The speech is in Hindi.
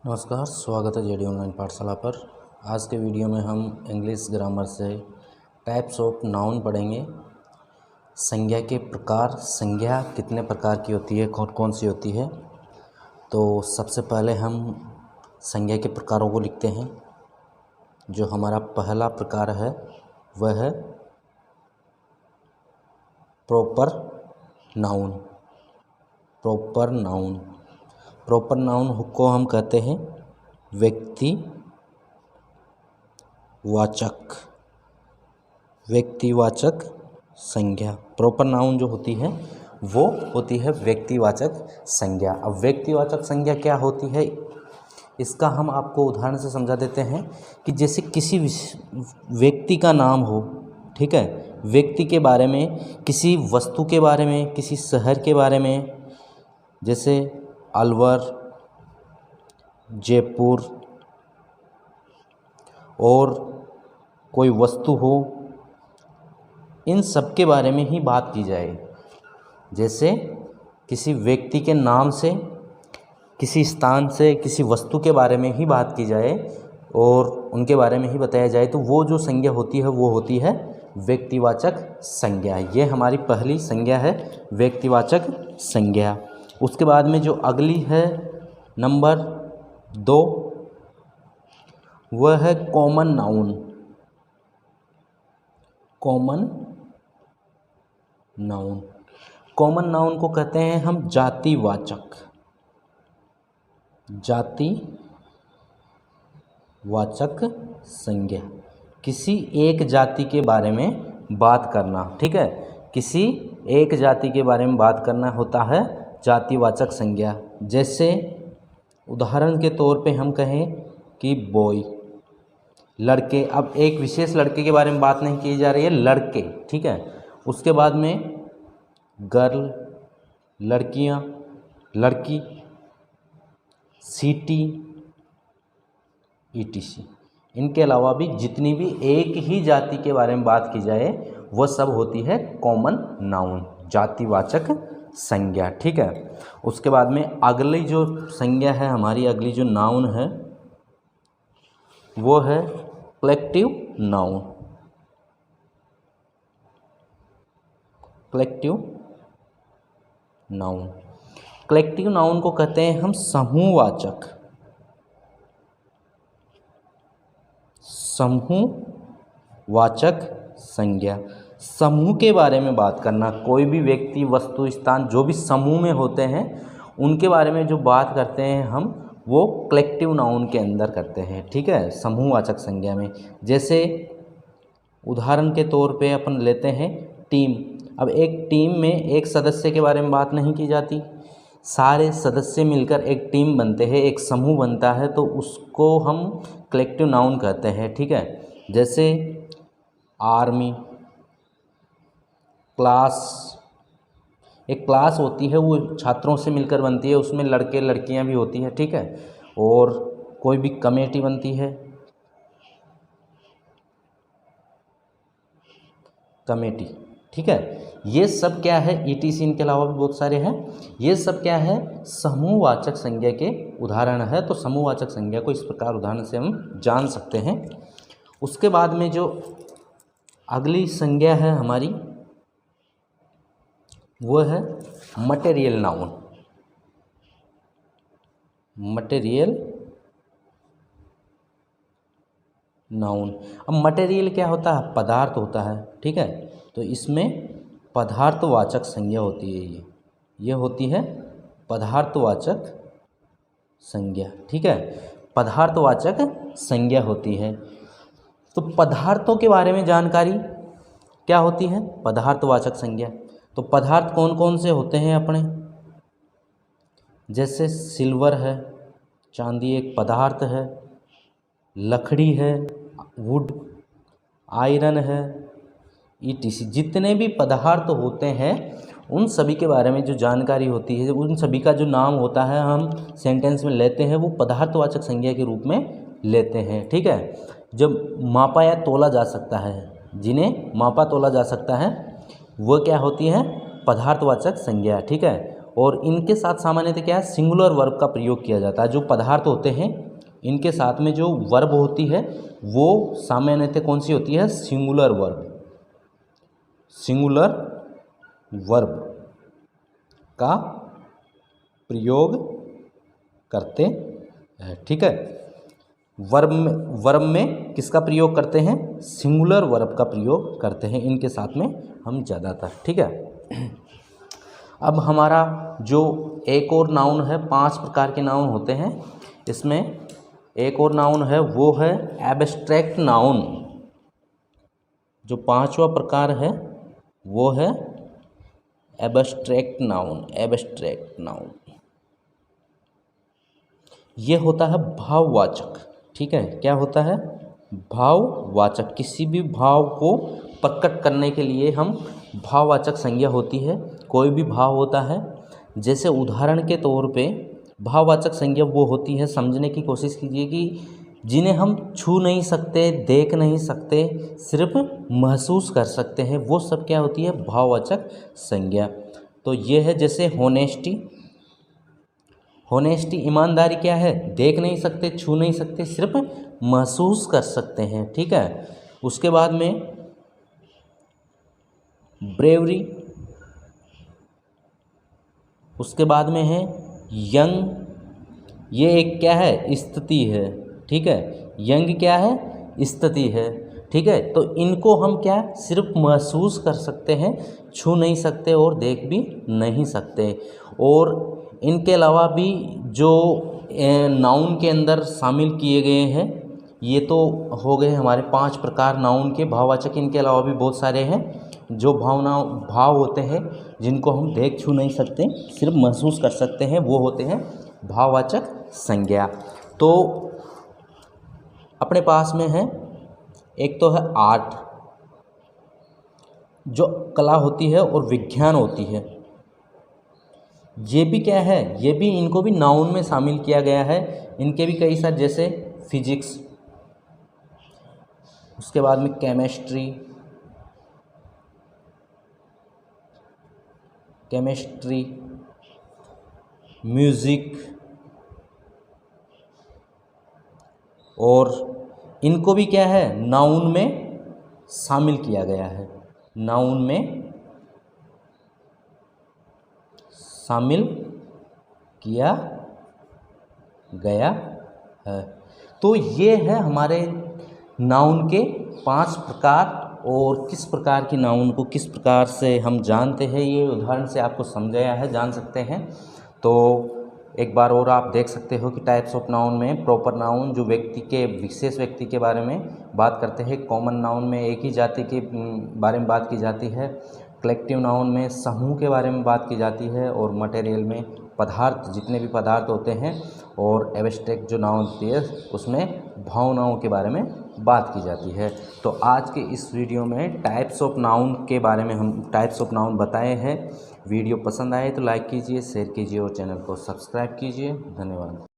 नमस्कार, स्वागत है जेडी ऑनलाइन पाठशाला पर। आज के वीडियो में हम इंग्लिश ग्रामर से टाइप्स ऑफ नाउन पढ़ेंगे। संज्ञा के प्रकार, संज्ञा कितने प्रकार की होती है, कौन कौन सी होती है। तो सबसे पहले हम संज्ञा के प्रकारों को लिखते हैं। जो हमारा पहला प्रकार है वह है proper noun. Proper noun, proper noun को हम कहते हैं व्यक्तिवाचक संज्ञा। प्रॉपर नाउन जो होती है वो होती है व्यक्तिवाचक संज्ञा। अब व्यक्तिवाचक संज्ञा क्या होती है, इसका हम आपको उदाहरण से समझा देते हैं कि जैसे किसी व्यक्ति का नाम हो, ठीक है, व्यक्ति के बारे में, किसी वस्तु के बारे में, किसी शहर के बारे में, जैसे अलवर, जयपुर, और कोई वस्तु हो, इन सब के बारे में ही बात की जाए। जैसे किसी व्यक्ति के नाम से, किसी स्थान से, किसी वस्तु के बारे में ही बात की जाए और उनके बारे में ही बताया जाए, तो वो जो संज्ञा होती है वो होती है व्यक्तिवाचक संज्ञा। ये हमारी पहली संज्ञा है, व्यक्तिवाचक संज्ञा। उसके बाद में जो अगली है नंबर 2, वह है common noun. Common noun, common noun को कहते हैं हम जातिवाचक संज्ञा। किसी एक जाति के बारे में बात करना, ठीक है, किसी एक जाति के बारे में बात करना होता है जातिवाचक संज्ञा। जैसे उदाहरण के तौर पे हम कहें कि बॉय, लड़के। अब एक विशेष लड़के के बारे में बात नहीं की जा रही है, लड़के, ठीक है। उसके बाद में गर्ल, लड़कियां, लड़की, सिटी, ईटीसी। इनके अलावा भी जितनी भी एक ही जाति के बारे में बात की जाए वह सब होती है कॉमन नाउन, जातिवाचक संज्ञा, ठीक है। उसके बाद में अगली जो संज्ञा है हमारी, अगली जो नाउन है वो है collective noun. Collective noun, collective noun को कहते हैं हम समूहवाचक संज्ञा। समूह के बारे में बात करना, कोई भी व्यक्ति, वस्तु, स्थान जो भी समूह में होते हैं उनके बारे में जो बात करते हैं हम, वो कलेक्टिव नाउन के अंदर करते हैं, ठीक है, समूहवाचक संज्ञा में। जैसे उदाहरण के तौर पे अपन लेते हैं टीम। अब एक टीम में एक सदस्य के बारे में बात नहीं की जाती, सारे सदस्य मिलकर एक टीम बनते हैं, एक समूह बनता है, तो उसको हम कलेक्टिव नाउन कहते हैं, ठीक है। जैसे आर्मी, क्लास। एक क्लास होती है वो छात्रों से मिलकर बनती है, उसमें लड़के लड़कियां भी होती है, ठीक है। और कोई भी कमेटी बनती है, कमेटी, ठीक है। ये सब क्या है, ईटीसी, इनके अलावा भी बहुत सारे हैं। ये सब क्या है, समूहवाचक संज्ञा के उदाहरण है। तो समूहवाचक संज्ञा को इस प्रकार उदाहरण से हम जान सकते हैं। उसके बाद में जो अगली संज्ञा है हमारी वो है मटेरियल नाउन। मटेरियल नाउन, अब मटेरियल क्या होता है, पदार्थ होता है, ठीक है। तो इसमें पदार्थवाचक संज्ञा होती है, ये होती है पदार्थवाचक संज्ञा, ठीक है, पदार्थवाचक संज्ञा होती है। तो पदार्थों के बारे में जानकारी क्या होती है, पदार्थवाचक संज्ञा। तो पदार्थ कौन कौन से होते हैं अपने, जैसे सिल्वर है, चांदी एक पदार्थ है, लकड़ी है, वुड, आयरन है, ईटीसी। जितने भी पदार्थ होते हैं उन सभी के बारे में जो जानकारी होती है, उन सभी का जो नाम होता है हम सेंटेंस में लेते हैं, वो पदार्थवाचक संज्ञा के रूप में लेते हैं, ठीक है। जब मापा या तोला जा सकता है, जिन्हें मापा तोला जा सकता है, वो क्या होती है, पदार्थवाचक संज्ञा, ठीक है। और इनके साथ सामान्यतः क्या है, सिंगुलर वर्ब का प्रयोग किया जाता है। जो पदार्थ होते हैं इनके साथ में जो वर्ब होती है वो सामान्यतः कौन सी होती है, सिंगुलर वर्ब। सिंगुलर वर्ब का प्रयोग करते हैं, ठीक है। वर्ब में किसका प्रयोग करते हैं, सिंगुलर वर्ब का प्रयोग करते हैं इनके साथ में हम ज़्यादातर, ठीक है। अब हमारा जो एक और नाउन है, 5 प्रकार के नाउन होते हैं, इसमें एक और नाउन है वो है एब्स्ट्रैक्ट नाउन। जो 5वां प्रकार है वो है एब्स्ट्रैक्ट नाउन। एब्स्ट्रैक्ट नाउन ये होता है भाववाचक, ठीक है। क्या होता है, भाववाचक। किसी भी भाव को प्रकट करने के लिए हम भाववाचक संज्ञा होती है। कोई भी भाव होता है, जैसे उदाहरण के तौर पे भाववाचक संज्ञा वो होती है, समझने की कोशिश कीजिए कि जिन्हें हम छू नहीं सकते, देख नहीं सकते, सिर्फ महसूस कर सकते हैं, वो सब क्या होती है, भाववाचक संज्ञा। तो ये है जैसे होनेस्टी। होनेस्टी ईमानदारी क्या है, देख नहीं सकते, छू नहीं सकते, सिर्फ महसूस कर सकते हैं, ठीक है। उसके बाद में ब्रेवरी, उसके बाद में है यंग। ये एक क्या है, स्थिति है, ठीक है। यंग क्या है, स्थिति है, ठीक है। तो इनको हम क्या सिर्फ महसूस कर सकते हैं, छू नहीं सकते और देख भी नहीं सकते। और इनके अलावा भी जो नाउन के अंदर शामिल किए गए हैं, ये तो हो गए हमारे 5 प्रकार नाउन के भाववाचक। इनके अलावा भी बहुत सारे हैं जो भाव होते हैं जिनको हम देख छू नहीं सकते, सिर्फ महसूस कर सकते हैं, वो होते हैं भाववाचक संज्ञा। तो अपने पास में है एक तो है आर्ट, जो कला होती है और विज्ञान होती है। ये भी क्या है, ये भी इनको भी नाउन में शामिल किया गया है। इनके भी कई सारे, जैसे फिजिक्स, उसके बाद में केमिस्ट्री, म्यूज़िक, और इनको भी क्या है, नाउन में शामिल किया गया है। नाउन में शामिल किया गया है। तो ये है हमारे नाउन के 5 प्रकार। और किस प्रकार की नाउन को किस प्रकार से हम जानते हैं, ये उदाहरण से आपको समझाया है, जान सकते हैं। तो एक बार और आप देख सकते हो कि टाइप्स ऑफ नाउन में प्रॉपर नाउन जो व्यक्ति के, विशेष व्यक्ति के बारे में बात करते हैं। कॉमन नाउन में एक ही जाति के बारे में बात की जाती है। कलेक्टिव नाउन में समूह के बारे में बात की जाती है। और मटेरियल में पदार्थ, जितने भी पदार्थ होते हैं। और एब्स्ट्रैक्ट जो नाउन होती है उसमें भावनाओं के बारे में बात की जाती है। तो आज के इस वीडियो में टाइप्स ऑफ नाउन के बारे में हम टाइप्स ऑफ नाउन बताए हैं। वीडियो पसंद आए तो लाइक कीजिए, शेयर कीजिए और चैनल को सब्सक्राइब कीजिए। धन्यवाद।